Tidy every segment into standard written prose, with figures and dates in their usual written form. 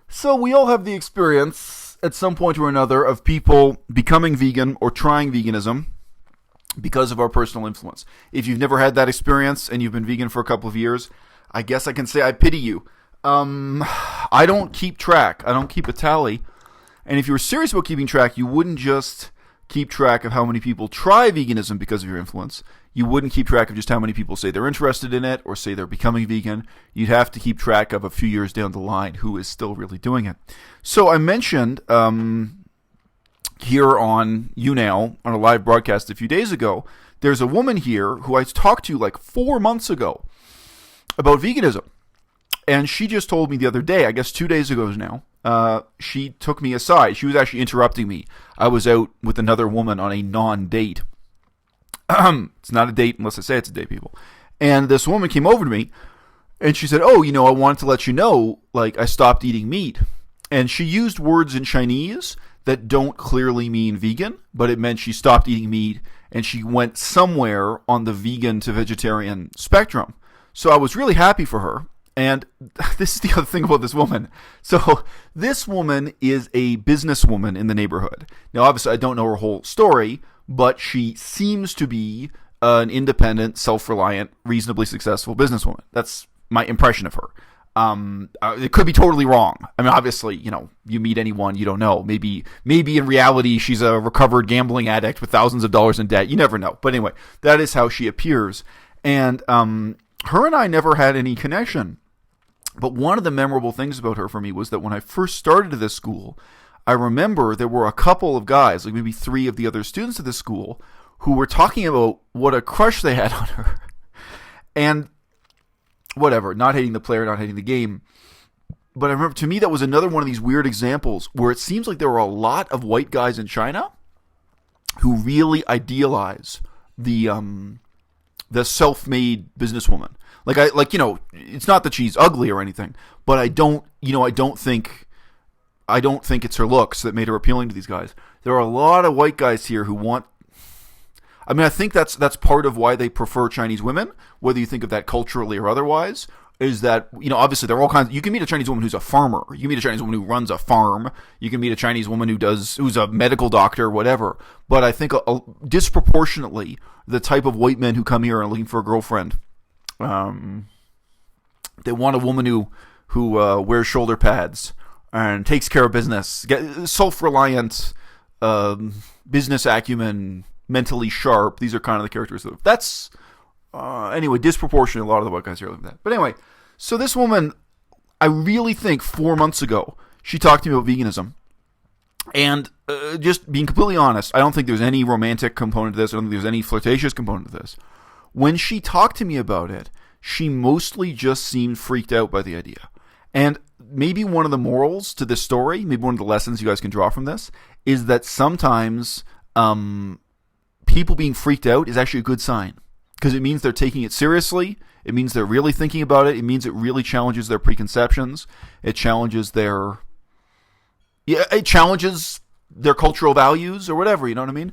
So we all have the experience at some point or another of people becoming vegan or trying veganism because of our personal influence. If you've never had that experience and you've been vegan for a couple of years, I guess I can say I pity you. I don't keep track. I don't keep a tally. And if you were serious about keeping track, you wouldn't just keep track of how many people try veganism because of your influence. You wouldn't keep track of just how many people say they're interested in it or say they're becoming vegan. You'd have to keep track of a few years down the line who is still really doing it. So I mentioned here on YouNow, on a live broadcast a few days ago, there's a woman here who I talked to like 4 months ago about veganism. And she just told me the other day, I guess 2 days ago now, she took me aside. She was actually interrupting me. I was out with another woman on a non-date. It's not a date unless I say it's a date, people. And this woman came over to me, and she said, oh, I wanted to let you know, I stopped eating meat. And she used words in Chinese that don't clearly mean vegan, but it meant she stopped eating meat, and she went somewhere on the vegan to vegetarian spectrum. So I was really happy for her. And this is the other thing about this woman. So this woman is a businesswoman in the neighborhood. Now, obviously, I don't know her whole story, but she seems to be an independent, self-reliant, reasonably successful businesswoman. That's my impression of her. It could be totally wrong. I mean, obviously, you meet anyone, you don't know. Maybe in reality, she's a recovered gambling addict with thousands of dollars in debt. You never know. But anyway, that is how she appears. And her and I never had any connection. But one of the memorable things about her for me was that when I first started at this school, I remember there were a couple of guys, like maybe 3 of the other students at this school, who were talking about what a crush they had on her. And whatever, not hating the player, not hating the game. But I remember, to me, that was another one of these weird examples where it seems like there were a lot of white guys in China who really idealize the self-made businesswoman. It's not that she's ugly or anything, but I don't think it's her looks that made her appealing to these guys. There are a lot of white guys here who want. I mean, I think that's part of why they prefer Chinese women, whether you think of that culturally or otherwise, is that, obviously there are all kinds. You can meet a Chinese woman who's a farmer. You can meet a Chinese woman who runs a farm. You can meet a Chinese woman who's a medical doctor, whatever. But I think disproportionately, the type of white men who come here and are looking for a girlfriend, they want a woman who wears shoulder pads and takes care of business, self-reliant, business acumen, mentally sharp. These are kind of the characteristics. That's anyway, disproportionate. A lot of the white guys are like that. But anyway, so this woman, I really think 4 months ago, she talked to me about veganism. And just being completely honest, I don't think there's any romantic component to this. I don't think there's any flirtatious component to this. When she talked to me about it, she mostly just seemed freaked out by the idea. And maybe one of the morals to this story, maybe one of the lessons you guys can draw from this, is that sometimes people being freaked out is actually a good sign. Because it means they're taking it seriously. It means they're really thinking about it. It means it really challenges their preconceptions. It challenges their cultural values or whatever, you know what I mean?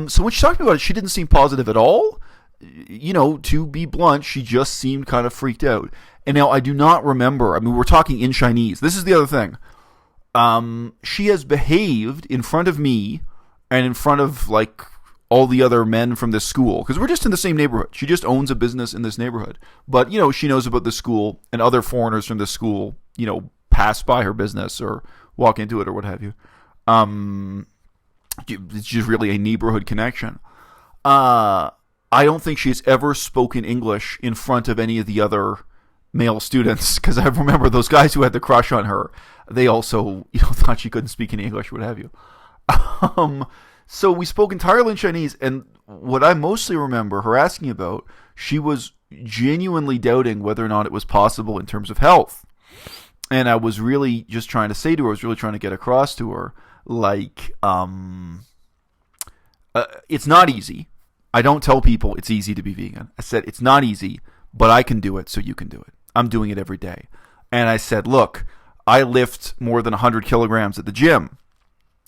So when she talked about it, she didn't seem positive at all. To be blunt, she just seemed kind of freaked out. And now I do not remember. I mean, we're talking in Chinese. This is the other thing. She has behaved in front of me and in front of all the other men from this school, because we're just in the same neighborhood. She just owns a business in this neighborhood. But, she knows about the school, and other foreigners from the school, pass by her business or walk into it or what have you. It's just really a neighborhood connection. I don't think she's ever spoken English in front of any of the other male students, because I remember those guys who had the crush on her, they also, thought she couldn't speak any English, what have you. So we spoke entirely in Chinese, and what I mostly remember her asking about, she was genuinely doubting whether or not it was possible in terms of health. And I was really just trying to say to her, I was really trying to get across to her, it's not easy. I don't tell people it's easy to be vegan. I said, it's not easy, but I can do it, so you can do it. I'm doing it every day. And I said, look, I lift more than 100 kilograms at the gym,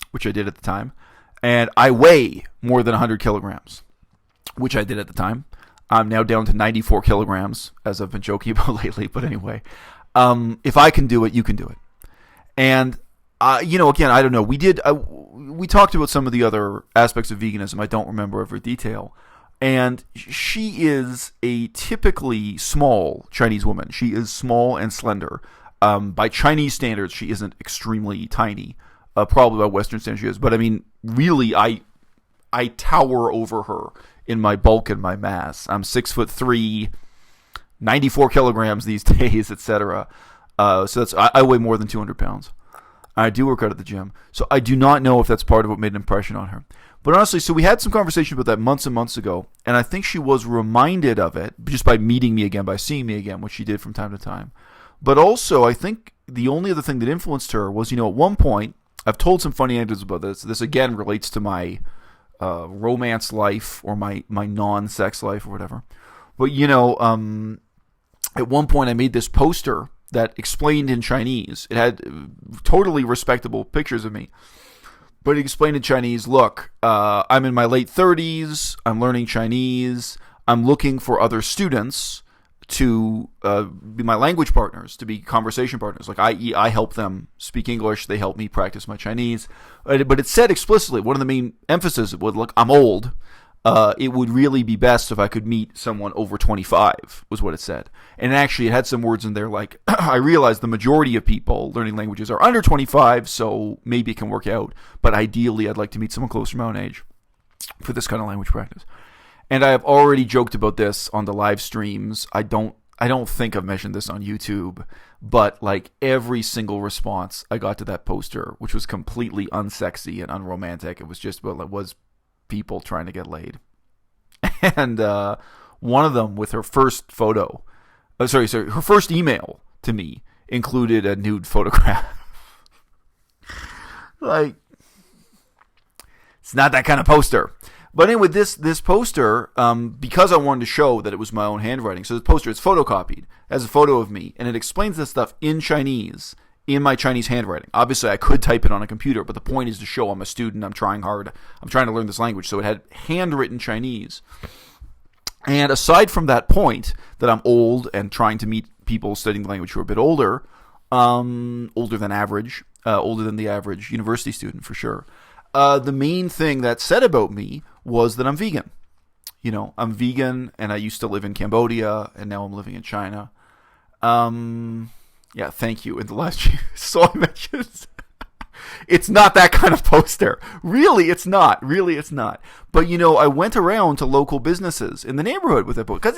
which I did at the time. And I weigh more than 100 kilograms, which I did at the time. I'm now down to 94 kilograms, as I've been joking about lately. But anyway, if I can do it, you can do it. And again, I don't know. We talked about some of the other aspects of veganism. I don't remember every detail. And she is a typically small Chinese woman. She is small and slender. By Chinese standards, she isn't extremely tiny. Probably by Western standards she is. But I mean, really, I tower over her in my bulk and my mass. I'm 6'3", 94 kilograms these days, etc. So I weigh more than 200 pounds. I do work out at the gym. So I do not know if that's part of what made an impression on her. But honestly, so we had some conversation about that months and months ago, and I think she was reminded of it just by meeting me again, by seeing me again, which she did from time to time. But also, I think the only other thing that influenced her was, at one point, I've told some funny anecdotes about this. This, again, relates to my romance life or my non-sex life or whatever. But, at one point I made this poster that explained in Chinese. It had totally respectable pictures of me. But it explained in Chinese, look, I'm in my late 30s, I'm learning Chinese, I'm looking for other students to be my language partners, to be conversation partners. Like I help them speak English, they help me practice my Chinese. But it said explicitly, one of the main emphasis was, look, I'm old. It would really be best if I could meet someone over 25, was what it said. And actually, it had some words in there like, I realize the majority of people learning languages are under 25, so maybe it can work out. But ideally, I'd like to meet someone closer to my own age for this kind of language practice. And I have already joked about this on the live streams. I don't think I've mentioned this on YouTube, but like every single response I got to that poster, which was completely unsexy and unromantic, it was just about like, was people trying to get laid. And one of them with her first photo, her first email to me included a nude photograph. Like, it's not that kind of poster. But anyway, this poster, because I wanted to show that it was my own handwriting, so the poster is photocopied, has a photo of me, and it explains this stuff in Chinese, in my Chinese handwriting. Obviously, I could type it on a computer, but the point is to show I'm a student, I'm trying hard, I'm trying to learn this language. So it had handwritten Chinese. And aside from that point, that I'm old and trying to meet people studying the language who are a bit older, older than average, older than the average university student for sure, the main thing that said about me was that I'm vegan. I'm vegan, and I used to live in Cambodia, and now I'm living in China. Yeah, thank you. In the last year, so I mentioned, it's not that kind of poster. Really, it's not. But, I went around to local businesses in the neighborhood with that poster. Because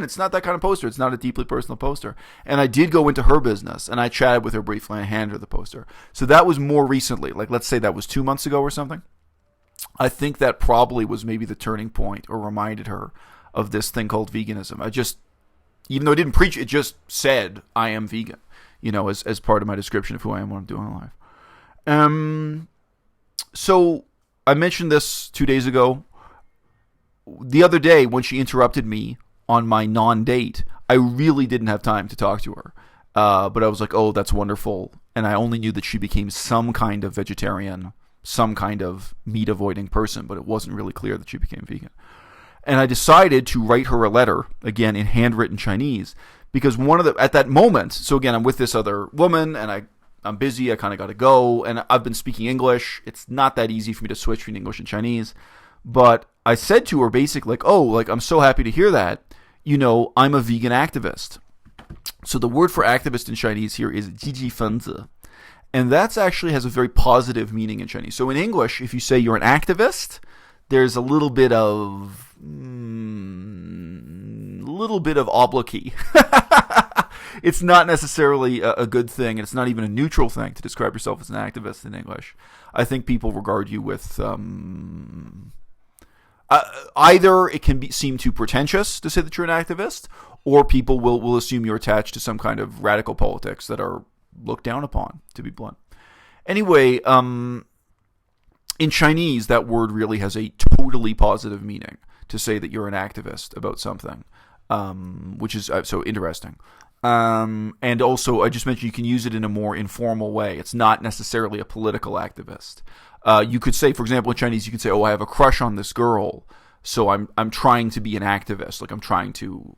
it's not that kind of poster. It's not a deeply personal poster. And I did go into her business, and I chatted with her briefly and handed her the poster. So that was more recently. Like, let's say that was 2 months ago or something. I think that probably was maybe the turning point or reminded her of this thing called veganism. Even though I didn't preach, it just said, I am vegan, as part of my description of who I am, what I'm doing in life. So I mentioned this 2 days ago. The other day, when she interrupted me on my non-date, I really didn't have time to talk to her. But I was like, oh, that's wonderful. And I only knew that she became some kind of vegetarian, some kind of meat-avoiding person, but it wasn't really clear that she became vegan. And I decided to write her a letter, again, in handwritten Chinese, because at that moment, so again, I'm with this other woman, and I'm busy, I kind of got to go, and I've been speaking English. It's not that easy for me to switch between English and Chinese. But I said to her basically, I'm so happy to hear that, I'm a vegan activist. So the word for activist in Chinese here is 积极分子. And that actually has a very positive meaning in Chinese. So in English, if you say you're an activist, there's a little bit of obloquy. It's not necessarily a good thing, and it's not even a neutral thing to describe yourself as an activist in English. I think people regard you with either it can seem too pretentious to say that you're an activist, or people will assume you're attached to some kind of radical politics that are looked down upon, to be blunt. Anyway, in Chinese, that word really has a totally positive meaning to say that you're an activist about something, which is so interesting. And also, I just mentioned you can use it in a more informal way. It's not necessarily a political activist. You could say, for example, in Chinese, you could say, oh, I have a crush on this girl, so I'm trying to be an activist. Like I'm trying to,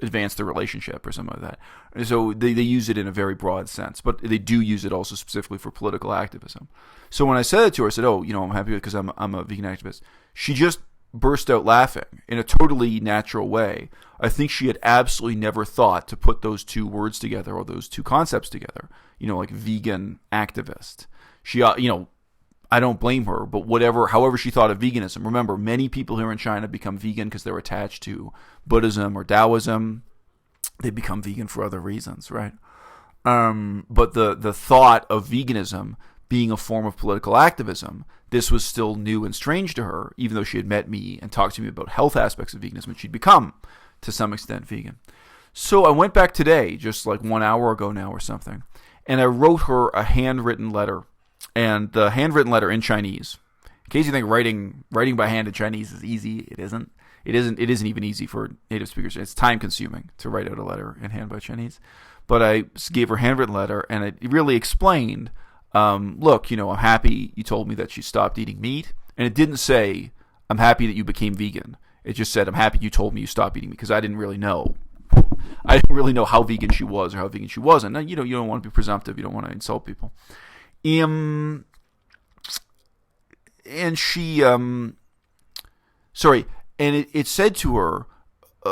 advance the relationship or something like that. And so they use it in a very broad sense, but they do use it also specifically for political activism. So when I said it to her, I said, "Oh, I'm happy because I'm a vegan activist." She just burst out laughing in a totally natural way. I think she had absolutely never thought to put those two words together or those two concepts together. Like vegan activist. She, I don't blame her, but however she thought of veganism. Remember, many people here in China become vegan because they're attached to Buddhism or Taoism. They become vegan for other reasons, right? But the thought of veganism being a form of political activism, this was still new and strange to her, even though she had met me and talked to me about health aspects of veganism, and she'd become, to some extent, vegan. So I went back today, just like 1 hour ago now or something, and I wrote her a handwritten letter. And the handwritten letter in Chinese, in case you think writing by hand in Chinese is easy, it isn't. It isn't even easy for native speakers. It's time consuming to write out a letter in hand by Chinese. But I gave her a handwritten letter, and it really explained, look, I'm happy you told me that you stopped eating meat. And it didn't say, I'm happy that you became vegan. It just said, I'm happy you told me you stopped eating meat, because I didn't really know. I didn't really know how vegan she was or how vegan she wasn't. And, you don't want to be presumptive. You don't want to insult people. And she, and it said to her,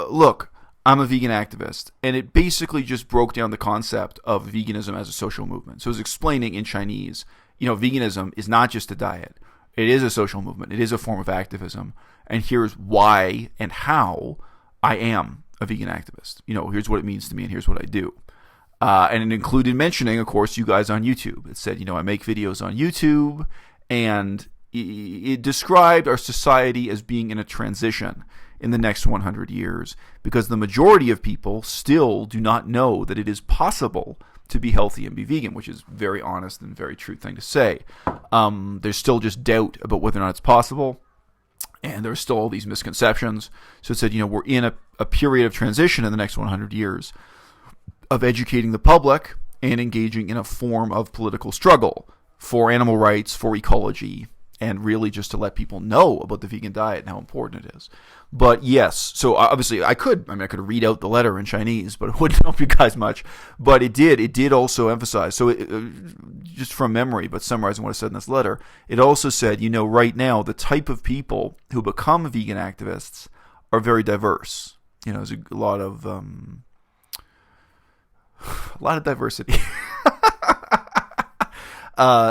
look, I'm a vegan activist. And it basically just broke down the concept of veganism as a social movement. So it was explaining in Chinese, veganism is not just a diet. It is a social movement. It is a form of activism. And here's why and how I am a vegan activist. Here's what it means to me and here's what I do. And it included mentioning, of course, you guys on YouTube. It said, I make videos on YouTube, and it described our society as being in a transition in the next 100 years, because the majority of people still do not know that it is possible to be healthy and be vegan, which is very honest and very true thing to say. There's still just doubt about whether or not it's possible, and there's still all these misconceptions. So it said, we're in a period of transition in the next 100 years of educating the public and engaging in a form of political struggle for animal rights, for ecology, and really just to let people know about the vegan diet and how important it is. But yes, so obviously I could read out the letter in Chinese, but it wouldn't help you guys much. But it did also emphasize, so just from memory, but summarizing what I said in this letter, it also said, right now, the type of people who become vegan activists are very diverse. There's a lot of diversity.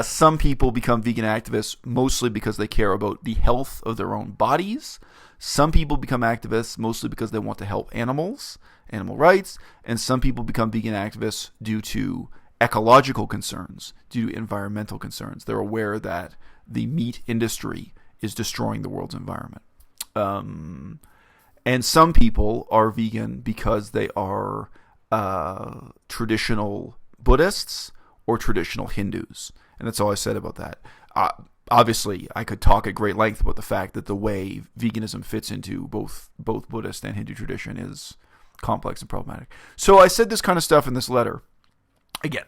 Some people become vegan activists mostly because they care about the health of their own bodies. Some people become activists mostly because they want to help animals, animal rights. And some people become vegan activists due to ecological concerns, due to environmental concerns. They're aware that the meat industry is destroying the world's environment. And some people are vegan because they are traditional Buddhists or traditional Hindus. And that's all I said about that. Obviously, I could talk at great length about the fact that the way veganism fits into both Buddhist and Hindu tradition is complex and problematic. So I said this kind of stuff in this letter. Again,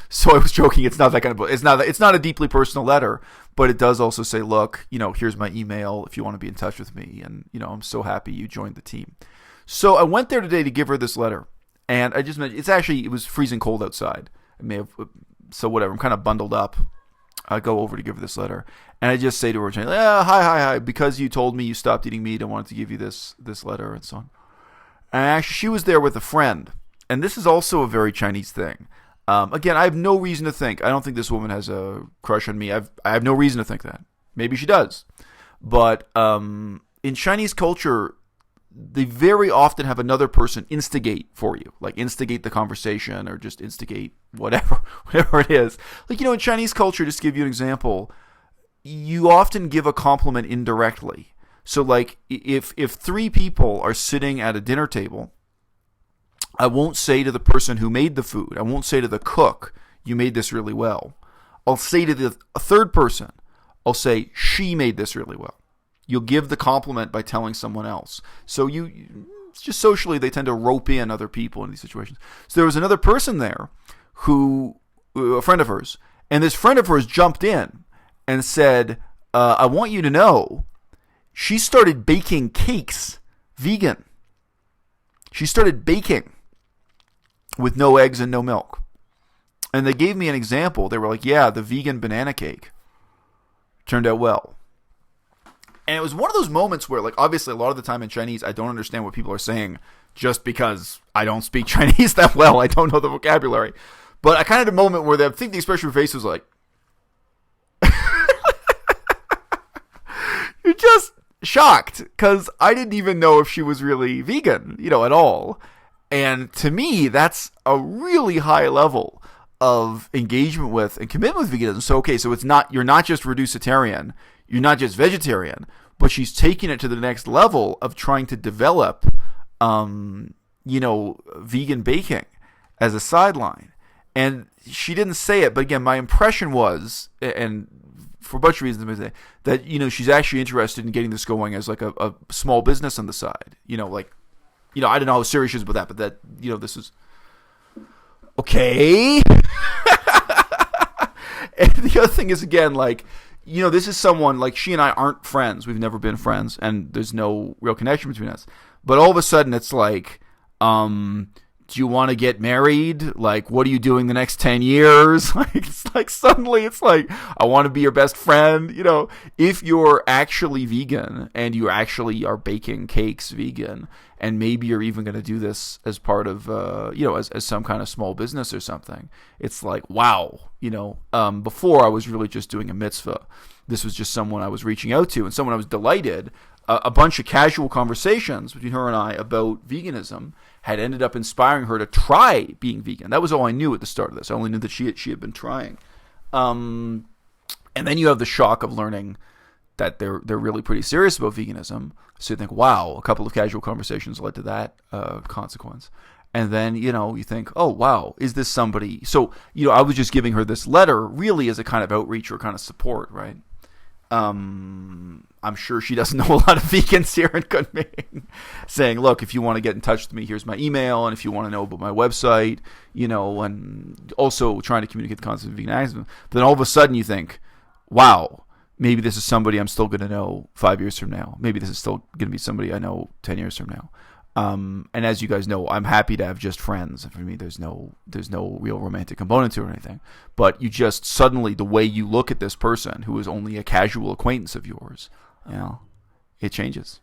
so I was joking. It's not that kind of book. It's not a deeply personal letter, but it does also say, look, here's my email if you want to be in touch with me. And, I'm so happy you joined the team. So I went there today to give her this letter. And I just mentioned, it was freezing cold outside. So whatever, I'm kind of bundled up. I go over to give her this letter. And I just say to her, hi, because you told me you stopped eating meat, I wanted to give you this letter and so on. And actually, she was there with a friend. And this is also a very Chinese thing. Again, I have no reason to think. I don't think this woman has a crush on me. I have no reason to think that. Maybe she does. But in Chinese culture, they very often have another person instigate for you, like instigate the conversation or just instigate whatever it is. Like, in Chinese culture, just to give you an example, you often give a compliment indirectly. So like if three people are sitting at a dinner table, I won't say to the person who made the food, I won't say to the cook, you made this really well. I'll say to a third person, I'll say, she made this really well. You'll give the compliment by telling someone else. So just socially, they tend to rope in other people in these situations. So there was another person there a friend of hers, and this friend of hers jumped in and said, I want you to know, she started baking cakes vegan. She started baking with no eggs and no milk. And they gave me an example. They were like, yeah, the vegan banana cake turned out well. And it was one of those moments where, like, obviously a lot of the time in Chinese, I don't understand what people are saying just because I don't speak Chinese that well. I don't know the vocabulary. But I kind of had a moment where I think the expression of her face was like, you're just shocked because I didn't even know if she was really vegan, at all. And to me, that's a really high level of engagement with and commitment with veganism. So, okay, so you're not just reducitarian, you're not just vegetarian, but she's taking it to the next level of trying to develop, vegan baking as a sideline. And she didn't say it, but again, my impression was, and for a bunch of reasons, that, she's actually interested in getting this going as like a small business on the side. I don't know how serious she is about that, but that, this is okay. And the other thing is, again, like, this is someone, like, she and I aren't friends. We've never been friends, and there's no real connection between us. But all of a sudden, it's like, do you want to get married? Like, what are you doing the next 10 years? Like, it's like, suddenly it's like, I want to be your best friend. If you're actually vegan and you actually are baking cakes vegan, and maybe you're even going to do this as part of, as some kind of small business or something, it's like, wow. Before I was really just doing a mitzvah. This was just someone I was reaching out to and someone I was delighted. A bunch of casual conversations between her and I about veganism had ended up inspiring her to try being vegan. That was all I knew at the start of this. I only knew that she had been trying. And then you have the shock of learning that they're really pretty serious about veganism. So you think, wow, a couple of casual conversations led to that consequence. And then, you think, oh, wow, is this somebody? So, I was just giving her this letter really as a kind of outreach or kind of support, right? I'm sure she doesn't know a lot of vegans here in Kunming, saying, look, if you want to get in touch with me, here's my email. And if you want to know about my website, and also trying to communicate the concept of veganism. But then all of a sudden you think, wow, maybe this is somebody I'm still going to know 5 years from now. Maybe this is still going to be somebody I know 10 years from now. And as you guys know, I'm happy to have just friends. For me, there's no real romantic component to it or anything. But you just suddenly, the way you look at this person who is only a casual acquaintance of yours, it changes.